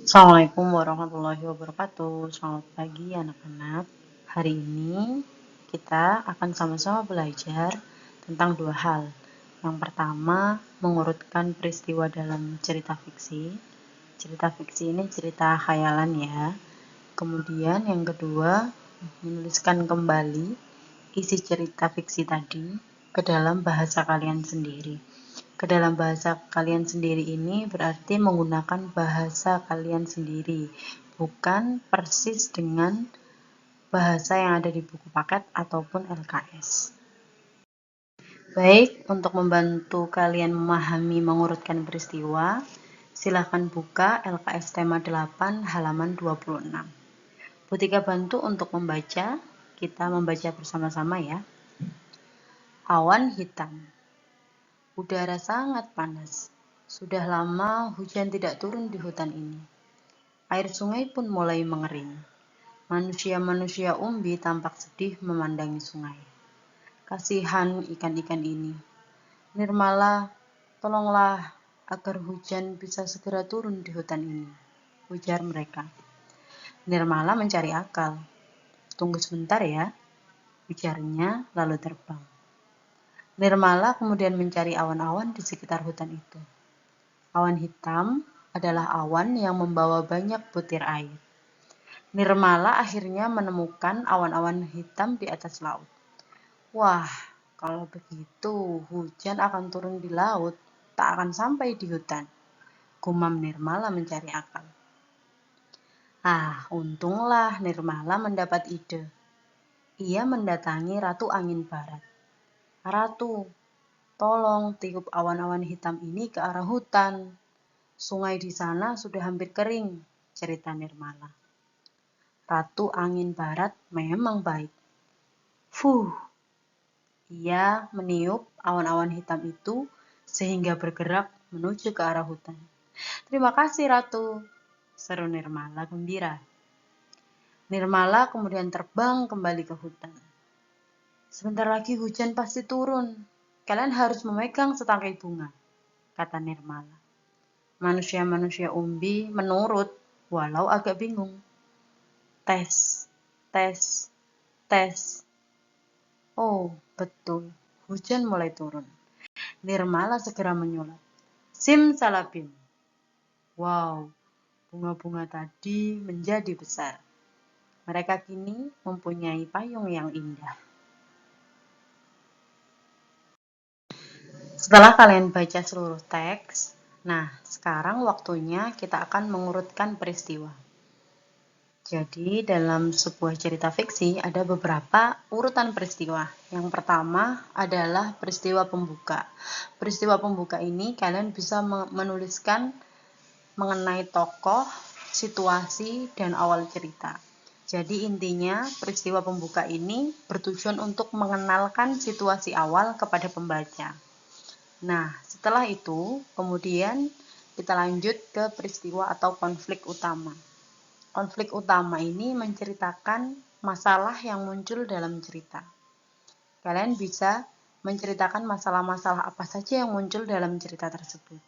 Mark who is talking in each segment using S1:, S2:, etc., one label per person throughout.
S1: Assalamualaikum warahmatullahi wabarakatuh. Selamat pagi anak-anak. Hari ini kita akan sama-sama belajar tentang dua hal. Yang pertama, mengurutkan peristiwa dalam cerita fiksi. Cerita fiksi ini cerita khayalan ya. Kemudian yang kedua, menuliskan kembali isi cerita fiksi tadi ke dalam bahasa kalian sendiri. Ke dalam bahasa kalian sendiri ini berarti menggunakan bahasa kalian sendiri, bukan persis dengan bahasa yang ada di buku paket ataupun LKS. Baik, untuk membantu kalian memahami mengurutkan peristiwa, silakan buka LKS tema 8 halaman 26. Butika bantu untuk membaca, kita membaca bersama-sama ya. Awan hitam. Udara sangat panas. Sudah lama hujan tidak turun di hutan ini. Air sungai pun mulai mengering. Manusia-manusia umbi tampak sedih memandangi sungai. Kasihan ikan-ikan ini. Nirmala, tolonglah agar hujan bisa segera turun di hutan ini, ujar mereka. Nirmala mencari akal. Tunggu sebentar ya, ujarnya lalu terbang. Nirmala kemudian mencari awan-awan di sekitar hutan itu. Awan hitam adalah awan yang membawa banyak butir air. Nirmala akhirnya menemukan awan-awan hitam di atas laut. Wah, kalau begitu hujan akan turun di laut, tak akan sampai di hutan. Gumam Nirmala mencari akal. Untunglah Nirmala mendapat ide. Ia mendatangi Ratu Angin Barat. Ratu, tolong tiup awan-awan hitam ini ke arah hutan. Sungai di sana sudah hampir kering, cerita Nirmala. Ratu Angin Barat memang baik. Ia meniup awan-awan hitam itu sehingga bergerak menuju ke arah hutan. Terima kasih Ratu, seru Nirmala gembira. Nirmala kemudian terbang kembali ke hutan. Sebentar lagi hujan pasti turun. Kalian harus memegang setangkai bunga, kata Nirmala. Manusia-manusia umbi menurut, walau agak bingung. Tes, tes, tes. Oh, betul. Hujan mulai turun. Nirmala segera menyulat. Simsalabim. Wow, bunga-bunga tadi menjadi besar. Mereka kini mempunyai payung yang indah. Setelah kalian baca seluruh teks, sekarang waktunya kita akan mengurutkan peristiwa. Jadi, dalam sebuah cerita fiksi ada beberapa urutan peristiwa. Yang pertama adalah peristiwa pembuka. Peristiwa pembuka ini kalian bisa menuliskan mengenai tokoh, situasi, dan awal cerita. Jadi intinya peristiwa pembuka ini bertujuan untuk mengenalkan situasi awal kepada pembaca. Setelah itu kemudian kita lanjut ke peristiwa atau konflik utama. Konflik utama ini menceritakan masalah yang muncul dalam cerita. Kalian bisa menceritakan masalah-masalah apa saja yang muncul dalam cerita tersebut.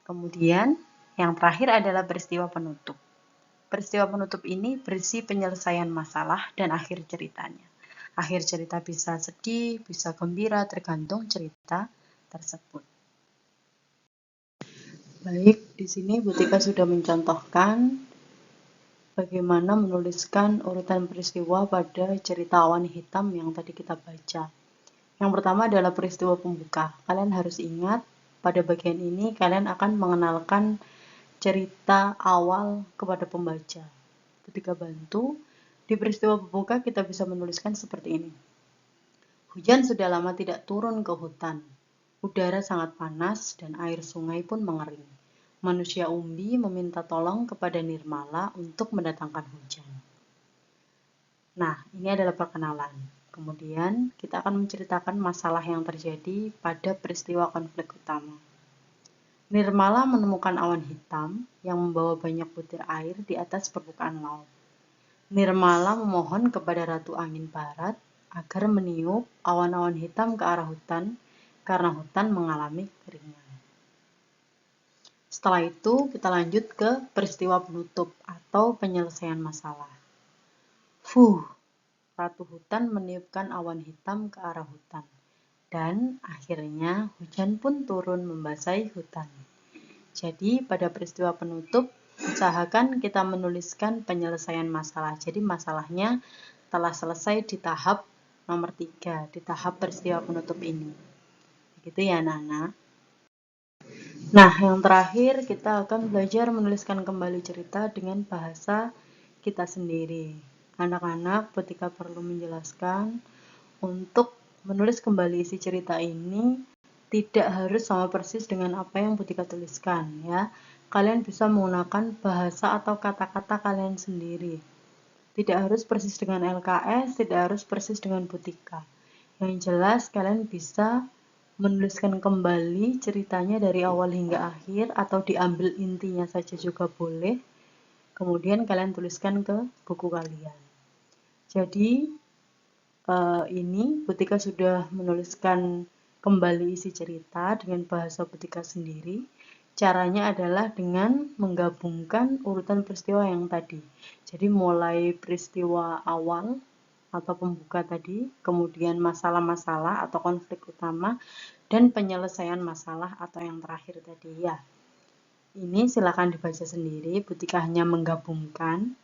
S1: Kemudian, yang terakhir adalah peristiwa penutup. Peristiwa penutup ini berisi penyelesaian masalah dan akhir ceritanya. Akhir cerita bisa sedih, bisa gembira, tergantung cerita tersebut. Baik, di sini Butika sudah mencontohkan bagaimana menuliskan urutan peristiwa pada cerita awan hitam yang tadi kita baca. Yang pertama adalah peristiwa pembuka. Kalian harus ingat, pada bagian ini kalian akan mengenalkan cerita awal kepada pembaca. Ketika bantu, di peristiwa pembuka kita bisa menuliskan seperti ini. Hujan sudah lama tidak turun ke hutan. Udara sangat panas dan air sungai pun mengering. Manusia umbi meminta tolong kepada Nirmala untuk mendatangkan hujan. Ini adalah perkenalan. Kemudian kita akan menceritakan masalah yang terjadi pada peristiwa konflik utama. Nirmala menemukan awan hitam yang membawa banyak butir air di atas permukaan laut. Nirmala memohon kepada Ratu Angin Barat agar meniup awan-awan hitam ke arah hutan karena hutan mengalami kekeringan. Setelah itu kita lanjut ke peristiwa penutup atau penyelesaian masalah. Ratu hutan meniupkan awan hitam ke arah hutan. Dan akhirnya hujan pun turun membasahi hutan. Jadi pada peristiwa penutup, usahakan kita menuliskan penyelesaian masalah. Jadi masalahnya telah selesai di tahap nomor 3, di tahap peristiwa penutup ini. Begitu ya anak-anak. Nah, yang terakhir kita akan belajar menuliskan kembali cerita dengan bahasa kita sendiri. Anak-anak ketika perlu menjelaskan untuk menulis kembali isi cerita ini tidak harus sama persis dengan apa yang Butika tuliskan ya. Kalian bisa menggunakan bahasa atau kata-kata kalian sendiri. Tidak harus persis dengan LKS, tidak harus persis dengan Butika. Yang jelas kalian bisa menuliskan kembali ceritanya dari awal hingga akhir atau diambil intinya saja juga boleh. Kemudian kalian tuliskan ke buku kalian. Jadi ini Butika sudah menuliskan kembali isi cerita dengan bahasa Butika sendiri. Caranya adalah dengan menggabungkan urutan peristiwa yang tadi. Jadi mulai peristiwa awal atau pembuka tadi, kemudian masalah-masalah atau konflik utama, dan penyelesaian masalah atau yang terakhir tadi ya. Ini silakan dibaca sendiri, Butika hanya menggabungkan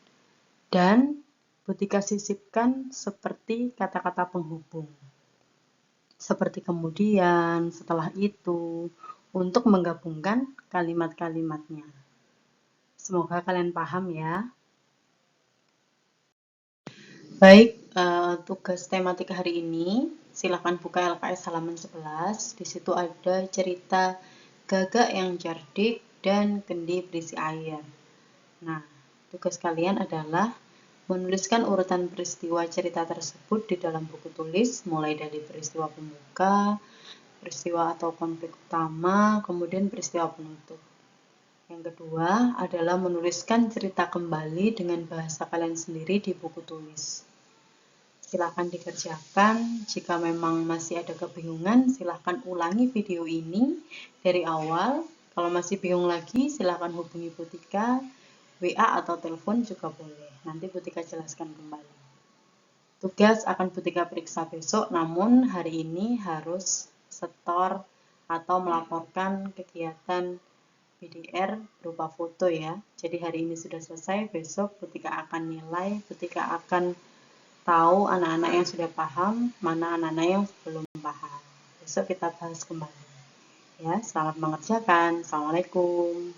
S1: dan Butika sisipkan seperti kata-kata penghubung. Seperti kemudian, setelah itu, untuk menggabungkan kalimat-kalimatnya. Semoga kalian paham ya. Baik, tugas tematik hari ini, silakan buka LKS halaman 11. Di situ ada cerita gagak yang cerdik dan kendi berisi air. Nah, tugas kalian adalah menuliskan urutan peristiwa cerita tersebut di dalam buku tulis, mulai dari peristiwa pembuka, peristiwa atau konflik utama, kemudian peristiwa penutup. Yang kedua adalah menuliskan cerita kembali dengan bahasa kalian sendiri di buku tulis. Silakan dikerjakan. Jika memang masih ada kebingungan, silakan ulangi video ini dari awal. Kalau masih bingung lagi, silakan hubungi Butika, WA atau telepon juga boleh. Nanti Butika jelaskan kembali. Tugas akan Butika periksa besok, namun hari ini harus setor atau melaporkan kegiatan PDR berupa foto ya. Jadi hari ini sudah selesai, besok Butika akan nilai, Butika akan tahu anak-anak yang sudah paham, mana anak-anak yang belum paham. Besok kita bahas kembali. Ya, selamat mengerjakan. Assalamualaikum.